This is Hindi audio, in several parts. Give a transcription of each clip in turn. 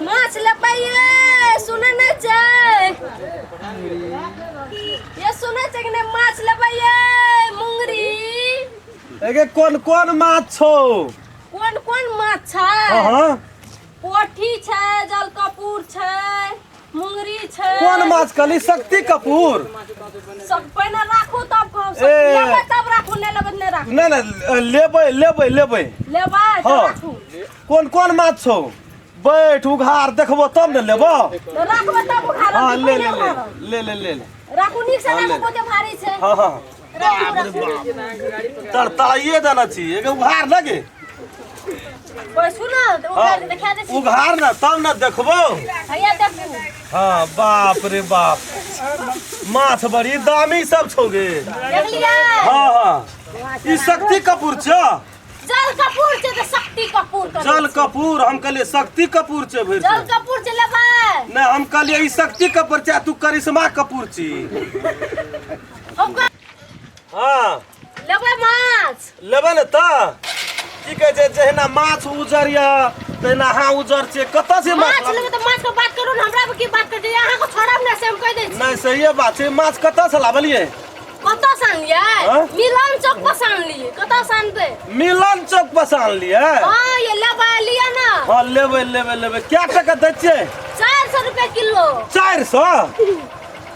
माछ लेबैये सुने नहीं छै ये सुने छै कि नहीं माछ लेबैये मुंगरी एगे कौन कौन माछ छौ कौन माछ छै हां पोठी छै जलकपूर छै मुंगरी छै कौन माछ कहली शक्ति कपूर सब पहिने राखू तब कहब लेबै तब राखू नहीं लेबै नहीं राखू नहीं लेबै लेबै तो हाँ। राखू कौन माछ छौ बैठ उघार देखबो तब न लेबो तो राखबै तब उघार हां ले राखू नीक से राखू बहुते भारी छै हां तड़तड़ाइए देना चाहिए एगे उघार लगे कोई सुनो तो उघार के देखा दे उघार न तब न देखबो हैया देखू हाँ बाप रे बाप माछ बड़ी दामी सब छोगे देख लिया हाँ ई शक्ति कपूर छ जल कपूर छै तो शक्ति कपूर कर जल कपूर हम कहलिए शक्ति कपूर छ भइर जल कपूर छै लेबै नहीं हम कहलिए ई शक्ति कपूर छ तू करिश्मा कपूर छी हाँ लेबै माछ लेबै न त की कहै छै जहिना माछ उजर या तहिना हाँ उजर छै कतऽ से माछ लेबै तो माछ के बात करू न हमरा की बात कर दिया अहाँ को छोड़ब ना से हम कह दै छी नहीं सही बात छै माछ कतऽ से लावलिए कतऽ से आनलिए मिलन चौक पर से आनलिए कतऽ से आनबै मिलन चौक पर से आनलिए हां ये लेबै लिया ना हाँ लेबै क्या टका दै छियै 400 रुपए किलो 400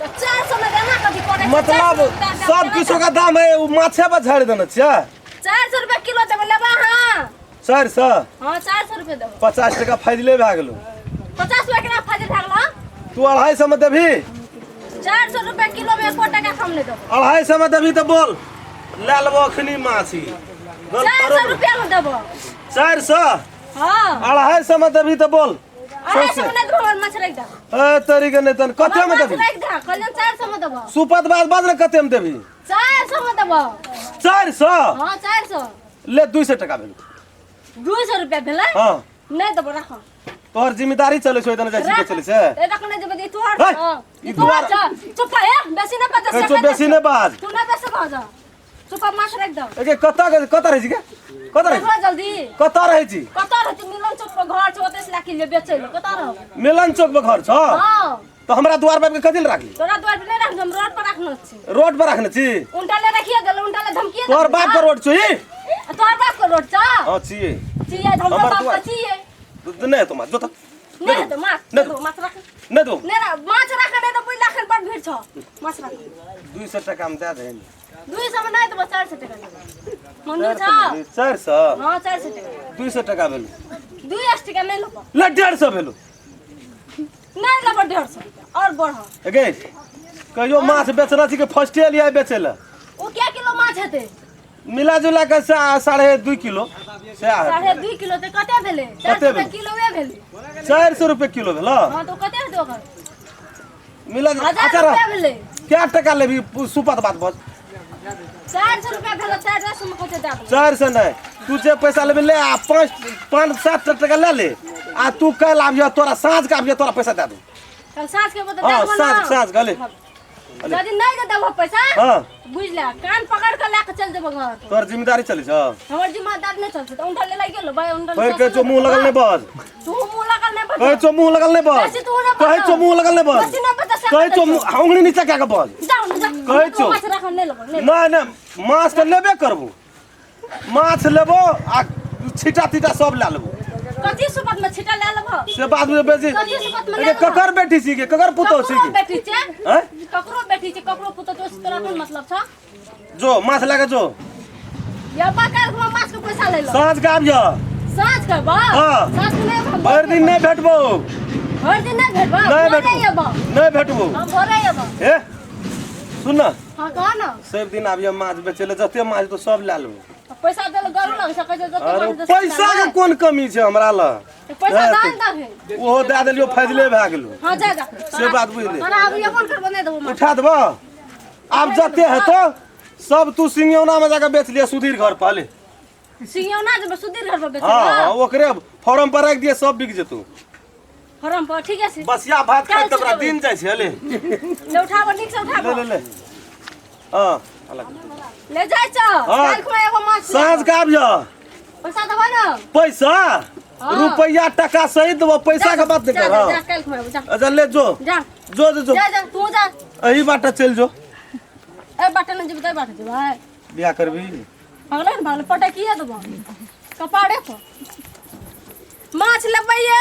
तो 400 में देना कथी पड़े मतलब सब किछो का दाम है वो माछे पर झाड़ देना छियै 400 रुपए किलो देबै लेबै हां 400 हां 400 रुपए देबै 50 टका फाजिले भए गेलो 50 रुपए केना फाजिल भए गेलो तू 250 में देबही 400 रुपए किलो में 1 टका कम नहीं देबै 250 में देबही तो बोल ले लेबो अखनी माछी 400 रुपया में देबै 400 हां 250 में देबही तो बोल 250 में नहीं देबै माछ राख दे ए तरीके नहीं तन कते में देबही राख दे कहलियन 400 में देबै सुपत बाद न कते में देबही 400 में देबै 400 हां 400 ले 200 टका भेल 200 रुपया भेलै हां नहीं देबै राख तोहर जिम्मेदारी चले छो इतना जाई के चले छै ए राख नहीं देबै तोहर हे, ई ई तोहर दुआर- चुप है बेसी नहीं बता कहै छो बेसी ने बाज तू ना बेसी कह जा चुप माछ राख दे एके कता रहै छी के कता रहै देखो जल्दी कता रहै छी कतऽ रहती मिलन चौक पर घर छै ओतै से लाके ले बेचै ले कतऽ रह मिलन चौक पर घर छ हां तो हमरा द्वार पर के कथि राखली तोरा द्वार पे नहीं रख हम रोड पर रखना छी रोड पर रखने छी उनटा ले रखिए गल उनटा ले धमकी तोहर बाप के रोड छी तोहर बाप के रोड छ हां छिए छिए हम हमर बाप द्वार। के छिए नहीं तो जो तो नहीं तो माछ नहीं दो माछ रख नहीं तो नहीं रा माछ रख नहीं तो पहिला खन पर भीड़ छ माछ रख 200 टका में दे दे 200 में नहीं तो 400 टका मंदिर छ 400 हां 400 टका 200 टका भेल 200 टका नहीं लो ले 150 भेल नहीं लो 150 और बढ़ एगे कहियो माछ बेचना छी के फर्स्टे लिया बेचेला वो क्या किलो माछ हेते मिला जुला के 2.5 किलो से 2.5 किलो ते कते भेले 400 भेलै? किलो वे भेले 400 रुपए किलो भेल हां तो कते हेते ओकर मिला 1000 अच्छा रुपया भेले क्या टका लेबी सुपत बात बस 400 रुपया भेले 400 में कते दे 400 नहीं तू जे पैसा लेबे ले आ 5-7 टका ले ले आ तू कल आबिया तोरा साँझ के आबिया तोरा पैसा दे दू कल साँझ के बता हाँ, देबो साँझ गले यदि नहीं दे देबो पैसा हाँ बुझ ले कान पकड़ के लेके चल देबो घर तोर जिम्मेदारी चले छ हमर जिम्मेदार नहीं चलते तो उनटा ले लाई गेलो भाई उनटा कहे के जो मुंह लगल नहीं बज तू मुंह लगल नहीं कहे जो मुंह लगल नहीं बज वैसे तू ना कहे जो मुंह लगल नहीं बज वैसे ना पता कहे जो उंगली नीचे क्या के बज जाओ ना जा कहे छो। माछ रख नहीं लगो नहीं नहीं माछ तो लेबे करबो माछ लेबो आ छिटा तिटा सब ले लेबो कथी सुपत में छिटा ले लेबो से बाद में बेसी कथी सुपत में ले एके ककर बेटी छी के ककर पुतो छी ककरो के बेटी छे हैं ककरो बेटी छे ककरो पुतो तो तोरा कोन मतलब छ जो माछ लगा जो या बाकर को माछ के पैसा ले लो साँझ के आबिया साँझ के बा हाँ। साँझ के नहीं भर दिन नहीं भेटबो भर दिन नहीं भेटबा नहीं भोरे भेटबो येबा नहीं भेटबो हम भोरे येबा ए सुन ना हां कह ना सब दिन आबिया माछ बेचेले जते माछ तो सब ले लेबो पैसा देल गरु लग सकै छै जते अरे माछ दे पैसा के कोन कमी छै हमरा ल पैसा दान दा है ओहो दे देलियो फाजिले भए गेलो हां जा जा से बात बुझ ले तोरा अब ये कोन करबो नहीं देबो माछ उठा देबो आब जते हेतो सब तू सिंगौना में जाके बेच लिया सुधीर घर पहले सिंगौना जब सुधीर घर पर बेचे हाँ हाँ ओकरे फॉर्म पर रख दिए सब बिक जेतौ फॉर्म पर ठीक है बस या भात खाइ त तोरा दिन जाइ छै ले ले उठाबो नीक से उठाबो ले हां ले जाय छ हाँ। काल खुआ एगो माछ साँझ के आबिया पैसा दबा ना पैसा हाँ। रुपया टका सही देबो पैसा के बात नहीं जा कर जा, हाँ। जा कल घुमाबो जा अच्छा ले जो जा जो जो जा जा तू जा यही बाटा चल जो ए बाटे न जेबे बाटे जे भाई बियाह करबी भागले न भागले पटा किया दबो कपाड़े पर माछ लेबैये